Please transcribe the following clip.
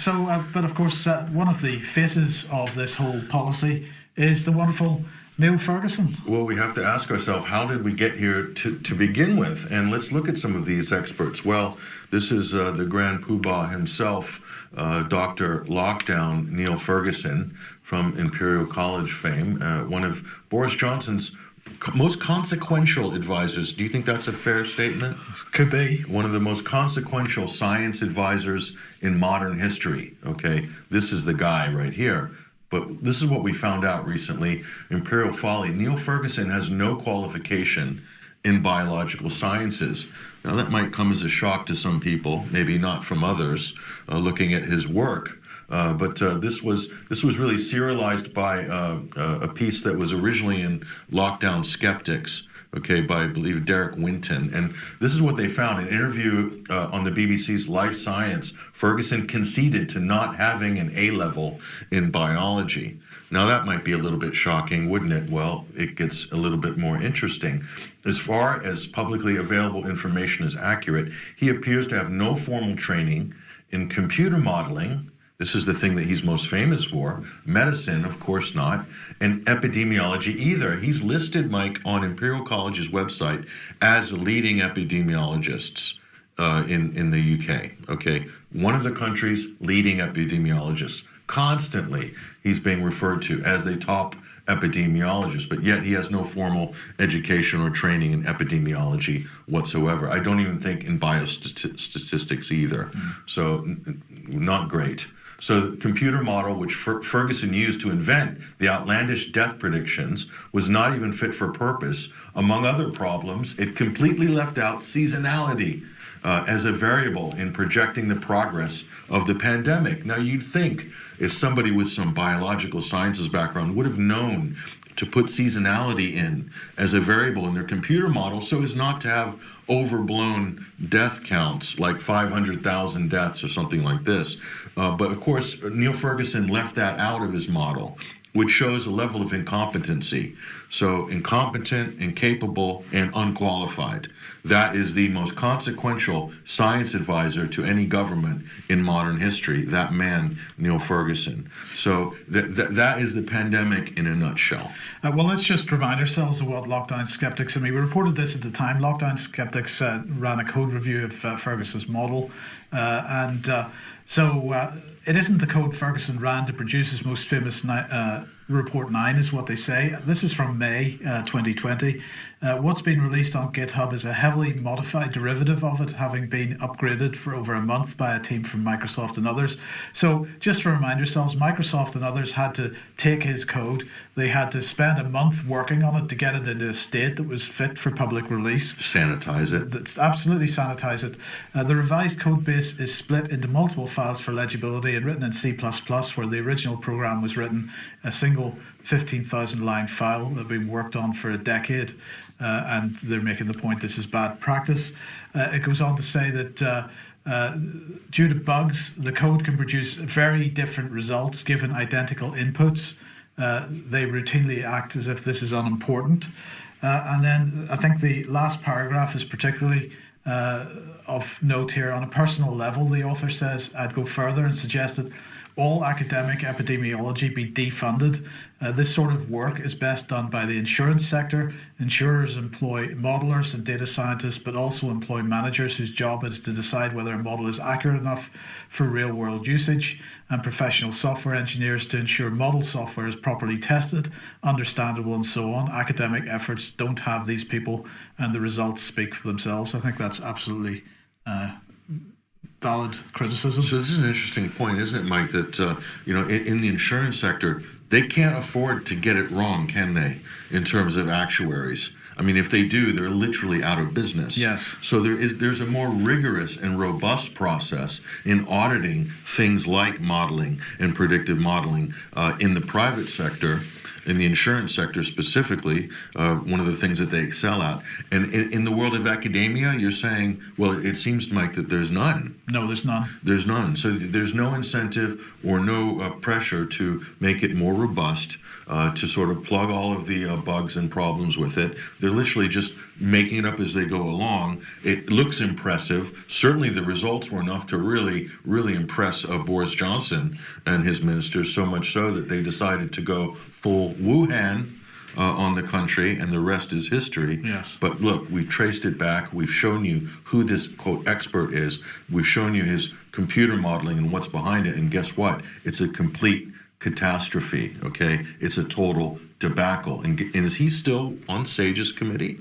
But of course, one of the faces of this whole policy is the wonderful Neil Ferguson. Well, we have to ask ourselves, how did we get here to begin with? And let's look at some of these experts. Well, this is the grand poobah himself, Dr. Lockdown Neil Ferguson from Imperial College fame, one of Boris Johnson's most consequential advisors. Do you think that's a fair statement? Could be. One of the most consequential science advisors in modern history. Okay, this is the guy right here. But this is what we found out recently. Imperial Folly. Neil Ferguson has no qualification in biological sciences. Now that might come as a shock to some people, maybe not from others, looking at his work. But this was really serialized by a piece that was originally in Lockdown Skeptics, okay, by, I believe, Derek Winton. And this is what they found. In an interview on the BBC's Life Science, Ferguson conceded to not having an A-level in biology. Now, that might be a little bit shocking, wouldn't it? Well, it gets a little bit more interesting. As far as publicly available information is accurate, he appears to have no formal training in computer modeling. This is the thing that he's most famous for. Medicine, of course not, and epidemiology either. He's listed, Mike, on Imperial College's website as leading epidemiologists in the UK, okay? One of the country's leading epidemiologists. Constantly, he's being referred to as the top epidemiologist, but yet he has no formal education or training in epidemiology whatsoever. I don't even think in biostatistics either. So not great. So the computer model which Ferguson used to invent the outlandish death predictions was not even fit for purpose. Among other problems, it completely left out seasonality as a variable in projecting the progress of the pandemic. Now, you'd think if somebody with some biological sciences background would have known to put seasonality in as a variable in their computer model so as not to have overblown death counts, like 500,000 deaths or something like this. But of course, Neil Ferguson left that out of his model, which shows a level of incompetency. So incompetent, incapable, and unqualified. That is the most consequential science advisor to any government in modern history, that man, Neil Ferguson. So that is the pandemic in a nutshell. Well, let's just remind ourselves of what Lockdown Skeptics, I mean, we reported this at the time. Lockdown Skeptics ran a code review of Ferguson's model. So it isn't the code Ferguson ran to produce his most famous Report 9 is what they say. This was from May 2020. What's been released on GitHub is a heavily modified derivative of it, having been upgraded for over a month by a team from Microsoft and others. So just to remind ourselves, Microsoft and others had to take his code. They had to spend a month working on it to get it into a state that was fit for public release. Sanitize it. That's absolutely sanitize it. The revised code base is split into multiple files for legibility and written in C++, where the original program was written a single 15,000 line file that had been worked on for a decade, and they're making the point this is bad practice. It goes on to say that due to bugs, the code can produce very different results given identical inputs. They routinely act as if this is unimportant. And then I think the last paragraph is particularly of note here. On a personal level, the author says, I'd go further and suggest that all academic epidemiology be defunded. This sort of work is best done by the insurance sector. Insurers employ modelers and data scientists, but also employ managers whose job is to decide whether a model is accurate enough for real-world usage, and professional software engineers to ensure model software is properly tested, understandable, and so on. Academic efforts don't have these people, and the results speak for themselves. I think that's absolutely valid criticism. So this is an interesting point, isn't it, Mike, that, in the insurance sector, they can't afford to get it wrong, can they, in terms of actuaries? I mean, if they do, they're literally out of business. Yes. So there's a more rigorous and robust process in auditing things like modeling and predictive modeling in the private sector. in the insurance sector specifically, one of the things that they excel at. And in the world of academia, you're saying, well, it seems, Mike, that there's none. No, there's none. There's none. So there's no incentive or no pressure to make it more robust, to sort of plug all of the bugs and problems with it. They're literally just making it up as they go along. It looks impressive. Certainly the results were enough to really, really impress Boris Johnson and his ministers, so much so that they decided to go full Wuhan on the country, and the rest is history. Yes. But look, we've traced it back. We've shown you who this, quote, expert is. We've shown you his computer modeling and what's behind it. And guess what? It's a complete catastrophe, okay? It's a total debacle. And is he still on SAGE's committee?